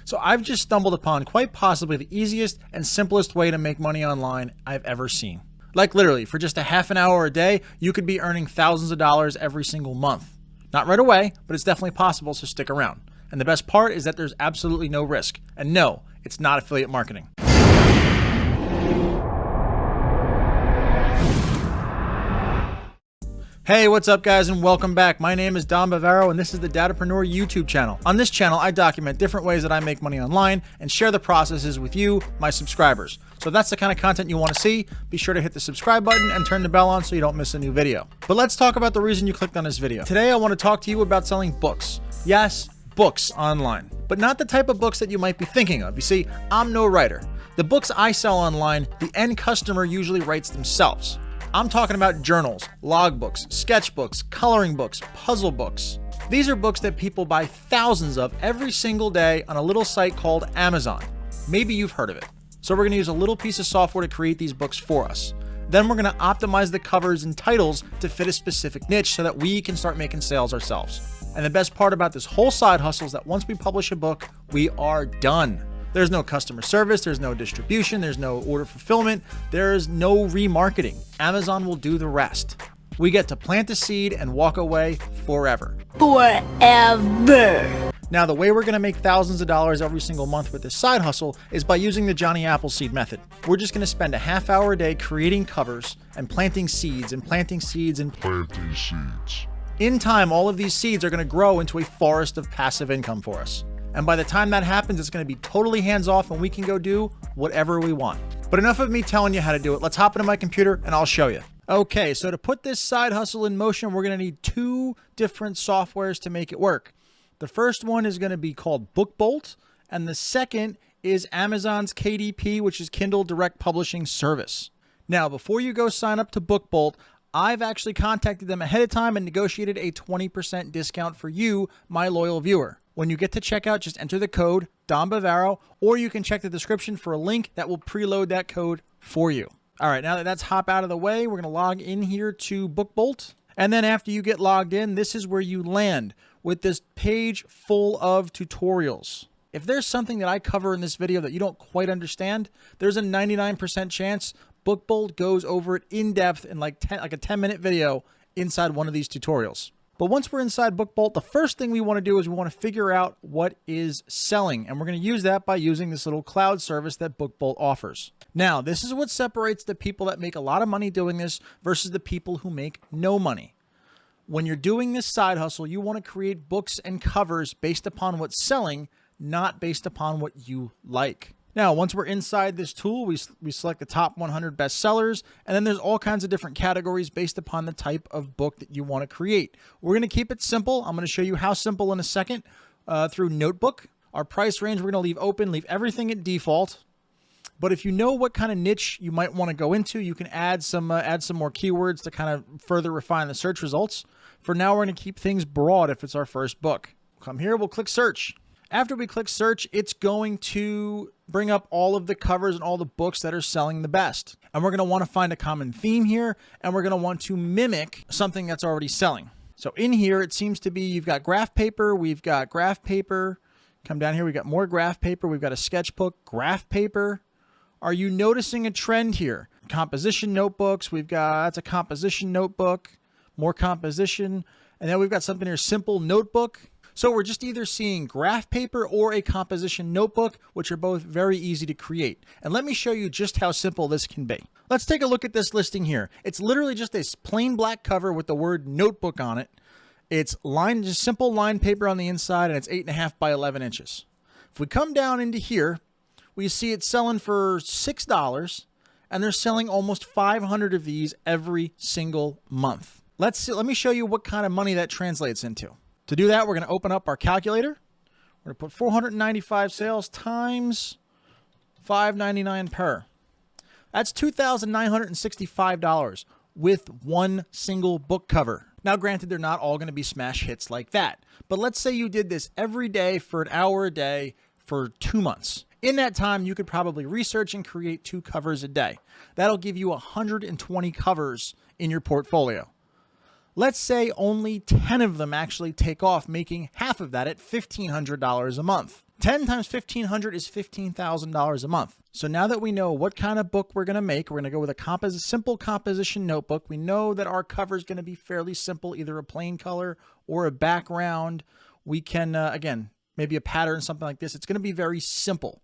So I've just stumbled upon quite possibly the easiest and simplest way to make money online I've ever seen. Like literally, for just a half an hour a day, you could be earning thousands of dollars every single month. Not right away, but it's definitely possible, so stick around. And the best part is that there's absolutely no risk. And no, it's not affiliate marketing. Hey, what's up guys, and welcome back. My name is Dom Bavaro and this is the Datapreneur YouTube channel. On this channel, I document different ways that I make money online and share the processes with you, my subscribers. So if that's the kind of content you want to see, be sure to hit the subscribe button and turn the bell on so you don't miss a new video. But let's talk about the reason you clicked on this video. Today, I want to talk to you about selling books. Yes, books online, but not the type of books that you might be thinking of. You see, I'm no writer. The books I sell online, the end customer usually writes themselves. I'm talking about journals, logbooks, sketchbooks, coloring books, puzzle books. These are books that people buy thousands of every single day on a little site called Amazon. Maybe you've heard of it. So we're going to use a little piece of software to create these books for us. Then we're going to optimize the covers and titles to fit a specific niche so that we can start making sales ourselves. And the best part about this whole side hustle is that once we publish a book, we are done. There's no customer service, there's no distribution, there's no order fulfillment, there's no remarketing. Amazon will do the rest. We get to plant a seed and walk away forever. Forever. Now, the way we're going to make thousands of dollars every single month with this side hustle is by using the Johnny Appleseed method. We're just going to spend a half hour a day creating covers and planting seeds and planting seeds and planting seeds. In time, all of these seeds are going to grow into a forest of passive income for us. And by the time that happens, it's going to be totally hands-off and we can go do whatever we want. But enough of me telling you how to do it. Let's hop into my computer and I'll show you. Okay, so to put this side hustle in motion, we're going to need two different softwares to make it work. The first one is going to be called BookBolt, and the second is Amazon's KDP, which is Kindle Direct Publishing Service. Now, before you go sign up to BookBolt, I've actually contacted them ahead of time and negotiated a 20% discount for you, my loyal viewer. When you get to checkout, just enter the code Dom Bavaro, or you can check the description for a link that will preload that code for you. All right, now that that's hop out of the way, we're going to log in here to BookBolt. And then after you get logged in, this is where you land with this page full of tutorials. If there's something that I cover in this video that you don't quite understand, there's a 99% chance BookBolt goes over it in depth in like a 10-minute video inside one of these tutorials. But once we're inside BookBolt, the first thing we want to do is we want to figure out what is selling. And we're going to use that by using this little cloud service that BookBolt offers. Now, this is what separates the people that make a lot of money doing this versus the people who make no money. When you're doing this side hustle, you want to create books and covers based upon what's selling, not based upon what you like. Now, once we're inside this tool, we select the top 100 bestsellers, and then there's all kinds of different categories based upon the type of book that you want to create. We're going to keep it simple. I'm going to show you how simple in a second through Notebook. Our price range, we're going to leave open, leave everything at default. But if you know what kind of niche you might want to go into, you can add some more keywords to kind of further refine the search results. For now, we're going to keep things broad if it's our first book. Come here, we'll click search. After we click search, it's going to bring up all of the covers and all the books that are selling the best. And we're going to want to find a common theme here, and we're going to want to mimic something that's already selling. So in here, it seems to be, you've got graph paper, we've got graph paper. Come down here, we've got more graph paper, we've got a sketchbook, graph paper. Are you noticing a trend here? Composition notebooks, that's a composition notebook, more composition. And then we've got something here, simple notebook. So we're just either seeing graph paper or a composition notebook, which are both very easy to create. And let me show you just how simple this can be. Let's take a look at this listing here. It's literally just a plain black cover with the word notebook on it. It's just simple lined paper on the inside, and it's 8.5 by 11 inches. If we come down into here, we see it's selling for $6, and they're selling almost 500 of these every single month. Let me show you what kind of money that translates into. To do that, we're going to open up our calculator. We're going to put 495 sales times $5.99 per. That's $2,965 with one single book cover. Now, granted, they're not all going to be smash hits like that. But let's say you did this every day for an hour a day for 2 months. In that time, you could probably research and create 2 covers a day. That'll give you 120 covers in your portfolio. Let's say only 10 of them actually take off, making half of that at $1,500 a month. 10 times 1,500 is $15,000 a month. So now that we know what kind of book we're going to make, we're going to go with a simple composition notebook. We know that our cover is going to be fairly simple, either a plain color or a background. We can, again, maybe a pattern, something like this. It's going to be very simple.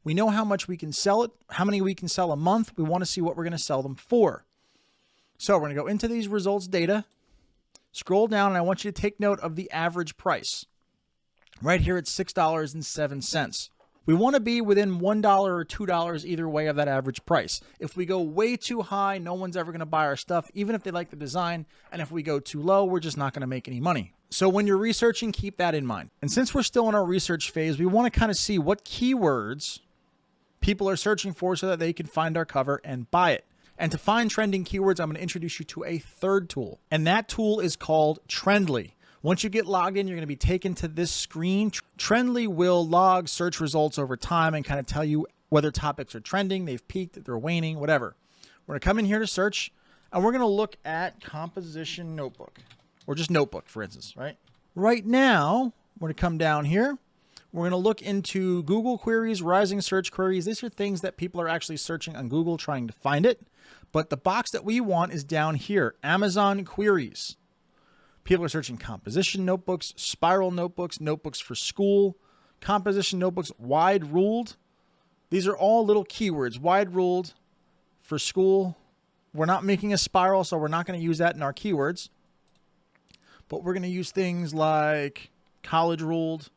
We know how much we can sell it, how many we can sell a month. We want to see what we're going to sell them for. So we're going to go into these results data, scroll down, and I want you to take note of the average price. Right here, it's $6.07. We want to be within $1 or $2 either way of that average price. If we go way too high, no one's ever going to buy our stuff, even if they like the design. And if we go too low, we're just not going to make any money. So when you're researching, keep that in mind. And since we're still in our research phase, we want to kind of see what keywords people are searching for so that they can find our cover and buy it. And to find trending keywords, I'm going to introduce you to a third tool. And that tool is called Trendly. Once you get logged in, you're going to be taken to this screen. Trendly will log search results over time and kind of tell you whether topics are trending, they've peaked, they're waning, whatever. We're going to come in here to search, and we're going to look at composition notebook, or just notebook, for instance, right? Right now, we're going to come down here. We're going to look into Google queries, rising search queries. These are things that people are actually searching on Google trying to find it. But the box that we want is down here, Amazon queries. People are searching composition notebooks, spiral notebooks, notebooks for school, composition notebooks, wide ruled. These are all little keywords. Wide ruled for school. We're not making a spiral, so we're not going to use that in our keywords. But we're going to use things like college ruled,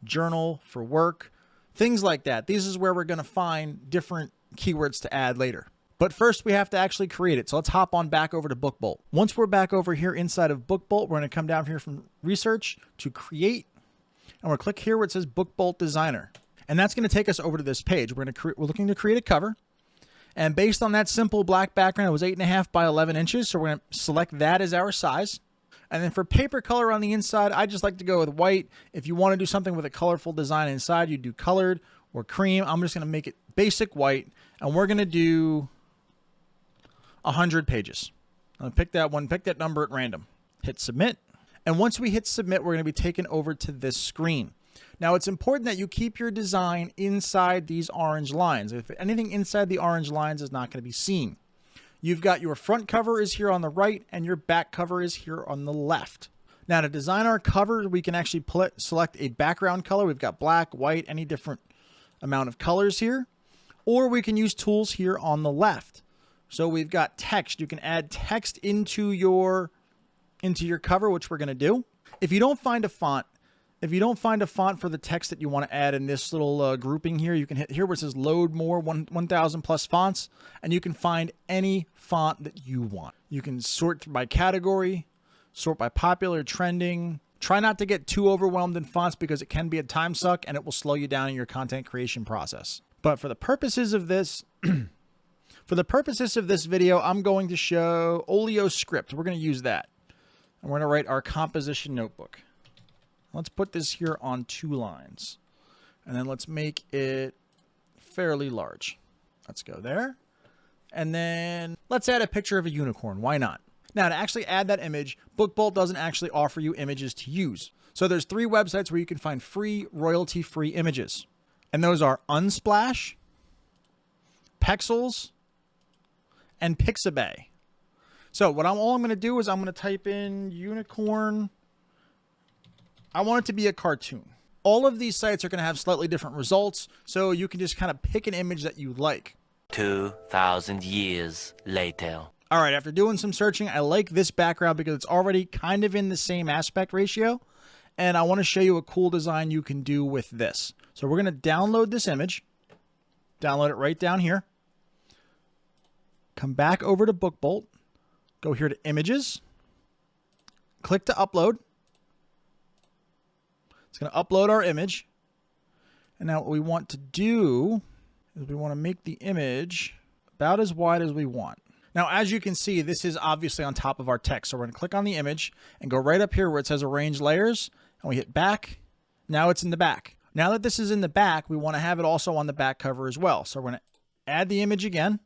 journal for work, things like that. This is where we're going to find different keywords to add later. But first, we have to actually create it. So let's hop on back over to BookBolt. Once we're back over here inside of BookBolt, we're going to come down here from Research to Create. And we'll click here where it says BookBolt Designer. And that's going to take us over to this page. We're looking to create a cover. And based on that simple black background, it was 8.5 by 11 inches. So we're going to select that as our size. And then for paper color on the inside, I just like to go with white. If you want to do something with a colorful design inside, you do colored or cream. I'm just going to make it basic white. And we're going to do 100 pages. I'm going to pick that one, pick that number at random. Hit submit. And once we hit submit, we're going to be taken over to this screen. Now, it's important that you keep your design inside these orange lines. If anything inside the orange lines is not going to be seen. You've got your front cover is here on the right and your back cover is here on the left. Now, to design our cover, we can actually select a background color. We've got black, white, any different amount of colors here. Or we can use tools here on the left. So we've got text. You can add text into your cover, which we're going to do. If you don't find a font for the text that you want to add in this little grouping here, you can hit here where it says load more 1,000 plus fonts, and you can find any font that you want. You can sort by category, sort by popular, trending. Try not to get too overwhelmed in fonts because it can be a time suck and it will slow you down in your content creation process. But for the purposes of this, video, I'm going to show OleoScript. We're going to use that. And we're going to write our composition notebook. Let's put this here on 2 lines. And then let's make it fairly large. Let's go there. And then let's add a picture of a unicorn. Why not? Now, to actually add that image, BookBolt doesn't actually offer you images to use. So there's 3 websites where you can find free, royalty-free images. And those are Unsplash, Pexels, and Pixabay. So all I'm going to do is I'm going to type in unicorn. I want it to be a cartoon. All of these sites are going to have slightly different results, so you can just kind of pick an image that you like. 2,000 years later. All right, after doing some searching, I like this background because it's already kind of in the same aspect ratio, and I want to show you a cool design you can do with this. So we're going to download this image, download it right down here, come back over to BookBolt, go here to Images, click to Upload. It's going to upload our image. And now what we want to do is we want to make the image about as wide as we want. Now, as you can see, this is obviously on top of our text. So we're going to click on the image and go right up here where it says Arrange Layers. And we hit back. Now it's in the back. Now that this is in the back, we want to have it also on the back cover as well. So we're going to add the image again.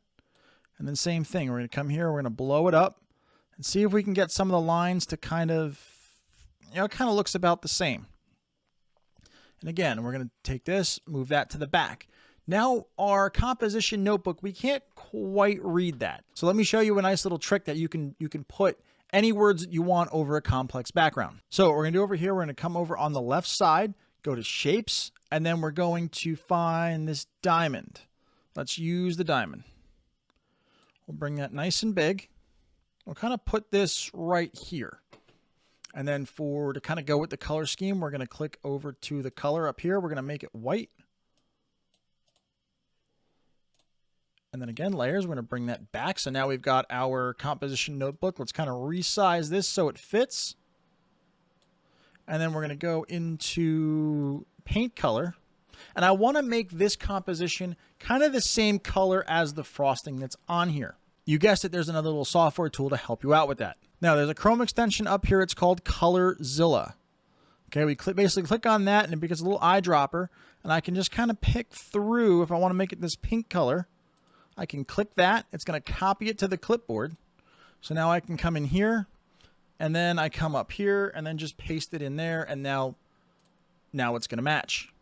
And then same thing. We're going to come here. We're going to blow it up. and see if we can get some of the lines to kind of, it kind of looks about the same. And again, we're going to take this, move that to the back. Now our composition notebook, we can't quite read that. So let me show you a nice little trick that you can put any words that you want over a complex background. So what we're going to do over here, we're going to come over on the left side, go to shapes, and then we're going to find this diamond. Let's use the diamond. We'll bring that nice and big. We'll kind of put this right here. And then to kind of go with the color scheme, we're going to click over to the color up here. We're going to make it white. And then again, layers, we're going to bring that back. So now we've got our composition notebook. Let's kind of resize this so it fits. And then we're going to go into paint color. And I want to make this composition kind of the same color as the frosting that's on here. You guessed it, there's another little software tool to help you out with that. Now, there's a Chrome extension up here. It's called ColorZilla. Okay, we basically click on that, and it becomes a little eyedropper. And I can just kind of pick through, if I want to make it this pink color, I can click that. It's going to copy it to the clipboard. So now I can come in here, and then I come up here, and then just paste it in there, and now it's going to match.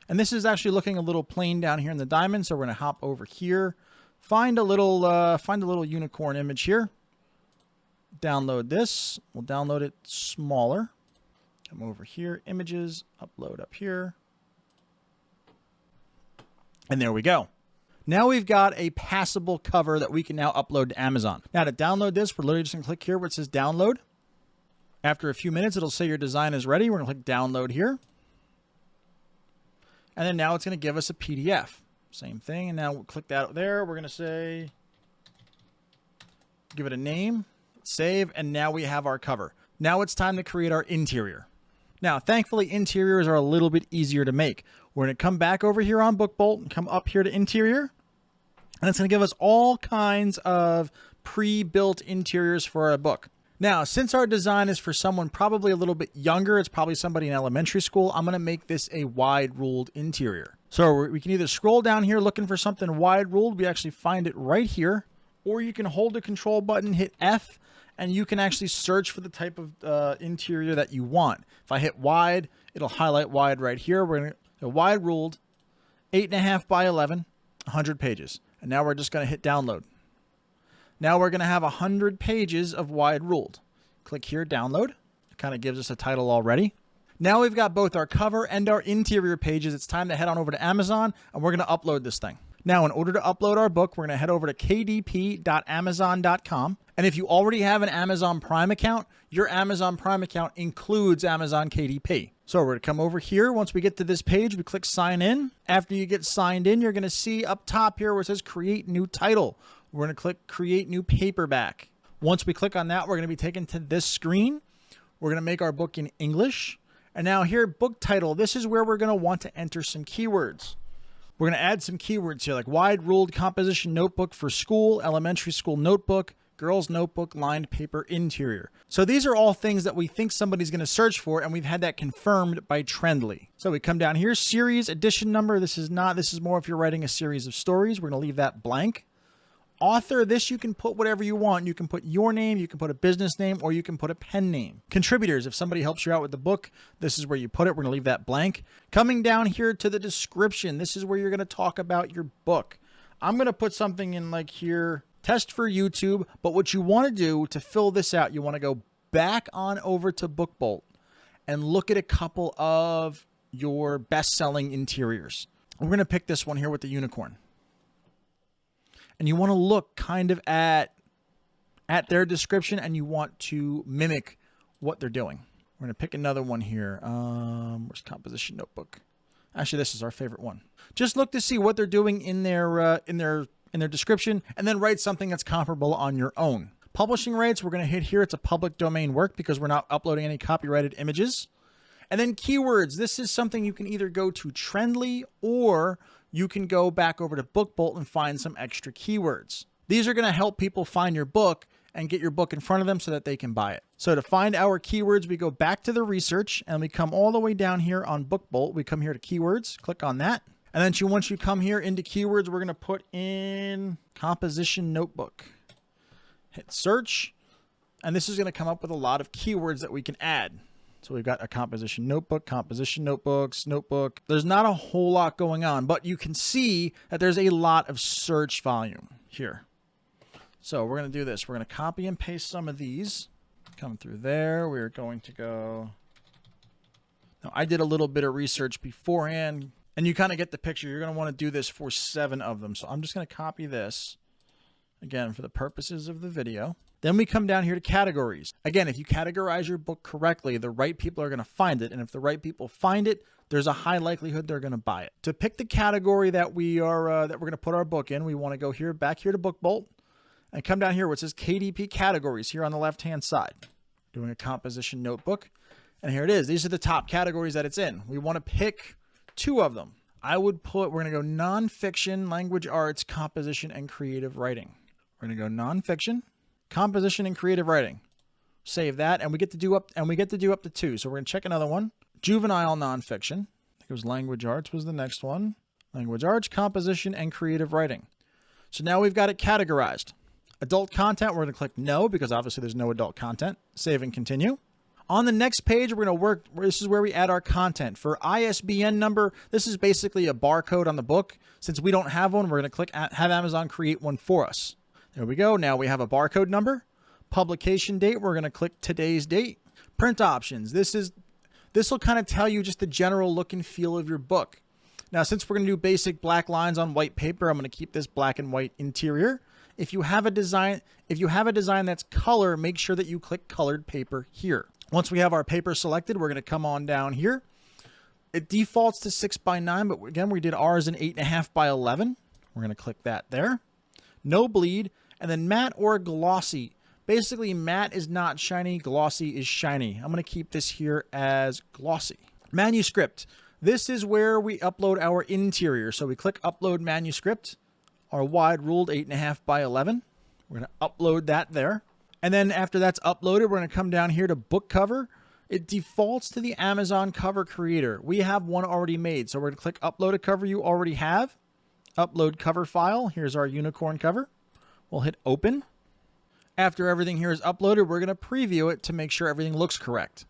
And this is actually looking a little plain down here in the diamond, so we're going to hop over here, find a little unicorn image here. Download this. We'll download it smaller. Come over here, images, upload up here. And there we go. Now we've got a passable cover that we can now upload to Amazon. Now to download this, we're literally just going to click here where it says download. After a few minutes, it'll say your design is ready. We're going to click download here. And then now it's going to give us a PDF. Same thing. And now we'll click that there. We're going to say, give it a name, save, and now we have our cover. Now it's time to create our interior. Now, thankfully, interiors are a little bit easier to make. We're going to come back over here on BookBolt and come up here to interior. And it's going to give us all kinds of pre-built interiors for our book. Now, since our design is for someone probably a little bit younger, it's probably somebody in elementary school, I'm going to make this a wide-ruled interior. So we can either scroll down here looking for something wide-ruled. We actually find it right here. Or you can hold the control button, hit F, and you can actually search for the type of interior that you want. If I hit wide, it'll highlight wide right here. We're going to go wide ruled, 8.5 by 11, 100 pages. And now we're just going to hit download. Now we're going to have 100 pages of wide ruled. Click here, download. It kind of gives us a title already. Now we've got both our cover and our interior pages. It's time to head on over to Amazon, and we're going to upload this thing. Now, in order to upload our book, we're going to head over to kdp.amazon.com. And if you already have an Amazon Prime account, your Amazon Prime account includes Amazon KDP. So we're going to come over here. Once we get to this page, we click sign in. After you get signed in, you're going to see up top here where it says create new title. We're going to click create new paperback. Once we click on that, we're going to be taken to this screen. We're going to make our book in English. And now here, book title. This is where we're going to want to enter some keywords. We're going to add some keywords here like wide ruled composition notebook for school, elementary school notebook, girls notebook, lined paper interior. So these are all things that we think somebody's going to search for, and we've had that confirmed by Trendly. So we come down here, series, edition number. This is more if you're writing a series of stories. We're going to leave that blank. Author, this you can put whatever you want. You can put your name, you can put a business name, or you can put a pen name. Contributors, if somebody helps you out with the book, this is where you put it. We're going to leave that blank. Coming down here to the description, this is where you're going to talk about your book. I'm going to put something in like here, test for YouTube, but what you want to do to fill this out, you want to go back on over to BookBolt and look at a couple of your best-selling interiors. We're going to pick this one here with the unicorn. And you want to look kind of at their description, and you want to mimic what they're doing. We're going to pick another one here. Where's composition notebook? Actually, this is our favorite one. Just look to see what they're doing in their description, and then write something that's comparable on your own. Publishing rights, we're going to hit here. It's a public domain work because we're not uploading any copyrighted images. And then keywords. This is something you can either go to Trendly, or you can go back over to BookBolt and find some extra keywords. These are going to help people find your book and get your book in front of them so that they can buy it. So to find our keywords, we go back to the research, and we come all the way down here on BookBolt. We come here to keywords, click on that. And then once you come here into keywords, we're going to put in composition notebook. Hit search. And this is going to come up with a lot of keywords that we can add. So we've got a composition notebook, composition notebooks, notebook. There's not a whole lot going on, but you can see that there's a lot of search volume here. So we're going to do this. We're going to copy and paste some of these. Come through there. We're going to go. Now, I did a little bit of research beforehand, and you kind of get the picture. You're going to want to do this for 7 of them. So I'm just going to copy this, again, for the purposes of the video. Then we come down here to categories. Again, if you categorize your book correctly, the right people are going to find it. And if the right people find it, there's a high likelihood they're going to buy it. To pick the category that we're going to put our book in, we want to go here, back here to Book Bolt, and come down here where it says KDP categories here on the left-hand side. Doing a composition notebook. And here it is. These are the top categories that it's in. We want to pick 2 of them. We're going to go nonfiction, language arts, composition, and creative writing. We're going to go nonfiction, composition, and creative writing. Save that, and we get to do up to 2. So we're going to check another one. Juvenile nonfiction. I think it was language arts was the next one. Language arts, composition, and creative writing. So now we've got it categorized. Adult content, we're going to click no because obviously there's no adult content. Save and continue. On the next page, we're going to work. This is where we add our content. For ISBN number, this is basically a barcode on the book. Since we don't have one, we're going to click have Amazon create one for us. There we go. Now we have a barcode number. Publication date, we're going to click today's date. Print options. This will kind of tell you just the general look and feel of your book. Now, since we're going to do basic black lines on white paper, I'm going to keep this black and white interior. If you have a design that's color, make sure that you click colored paper here. Once we have our paper selected, we're going to come on down here. It defaults to 6x9, but again, we did ours in 8.5x11. We're going to click that there. No bleed, and then matte or glossy. Basically, matte is not shiny, glossy is shiny. I'm going to keep this here as glossy. Manuscript. This is where we upload our interior. So we click upload manuscript, our wide ruled 8.5x11. We're going to upload that there. And then after that's uploaded, we're going to come down here to book cover. It defaults to the Amazon cover creator. We have one already made. So we're going to click upload a cover you already have. Upload cover file. Here's our unicorn cover. We'll hit open. After everything here is uploaded, we're going to preview it to make sure everything looks correct.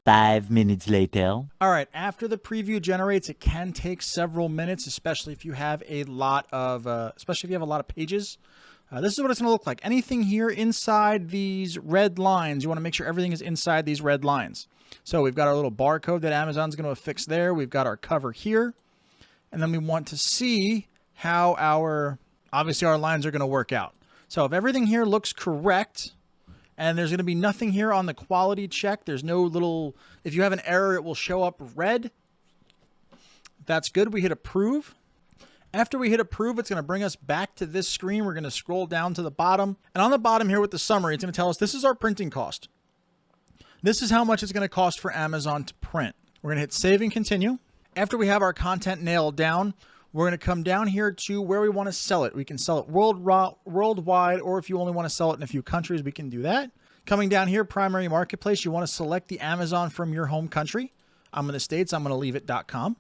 5 minutes later. All right, after the preview generates, it can take several minutes, especially if you have a lot of pages. This is what it's going to look like. Anything here inside these red lines, you want to make sure everything is inside these red lines. So we've got our little barcode that Amazon's going to affix there. We've got our cover here. And then we want to see how obviously our lines are going to work out. So if everything here looks correct, and there's going to be nothing here on the quality check, there's no little, if you have an error, it will show up red. That's good. We hit approve. After we hit approve, it's going to bring us back to this screen. We're going to scroll down to the bottom. And on the bottom here with the summary, it's going to tell us this is our printing cost. This is how much it's going to cost for Amazon to print. We're going to hit save and continue. After we have our content nailed down, we're going to come down here to where we want to sell it. We can sell it worldwide, or if you only want to sell it in a few countries, we can do that. Coming down here, primary marketplace, you want to select the Amazon from your home country. I'm in the States. I'm going to leave it .com.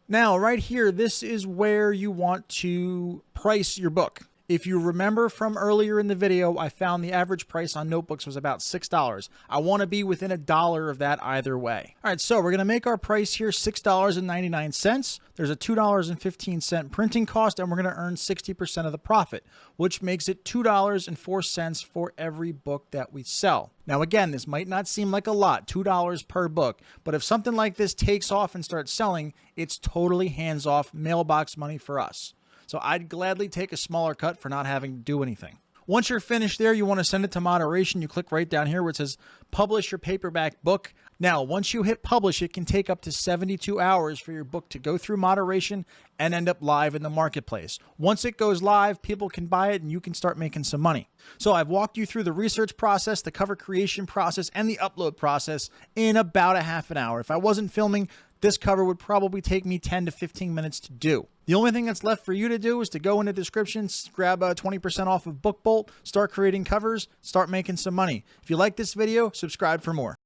Now, right here, this is where you want to price your book. If you remember from earlier in the video, I found the average price on notebooks was about $6. I want to be within $1 of that either way. All right, so we're going to make our price here $6.99. There's a $2.15 printing cost, and we're going to earn 60% of the profit, which makes it $2.04 for every book that we sell. Now, again, this might not seem like a lot, $2 per book, but if something like this takes off and starts selling, it's totally hands-off mailbox money for us. So I'd gladly take a smaller cut for not having to do anything. Once you're finished there, you want to send it to moderation. You click right down here where it says publish your paperback book. Now, once you hit publish, it can take up to 72 hours for your book to go through moderation and end up live in the marketplace. Once it goes live, people can buy it and you can start making some money. So I've walked you through the research process, the cover creation process, and the upload process in about a half an hour. If I wasn't filming, this cover would probably take me 10 to 15 minutes to do. The only thing that's left for you to do is to go in the description, grab 20% off of BookBolt, start creating covers, start making some money. If you like this video, subscribe for more.